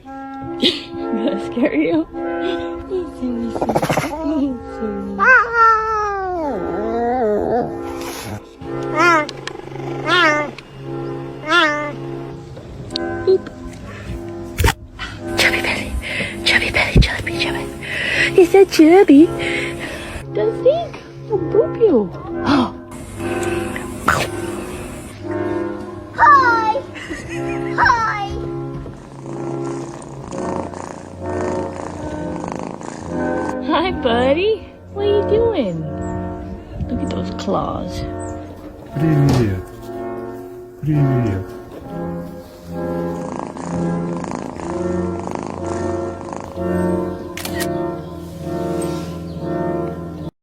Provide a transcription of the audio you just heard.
Gonna scare you? Boop. Chubby belly, chubby belly, chubby, chubby. Is that chubby? Does he? Oh, boop you. Hi! Hi! Hi, buddy. What are you doing? Look at those claws. Привет. Привет.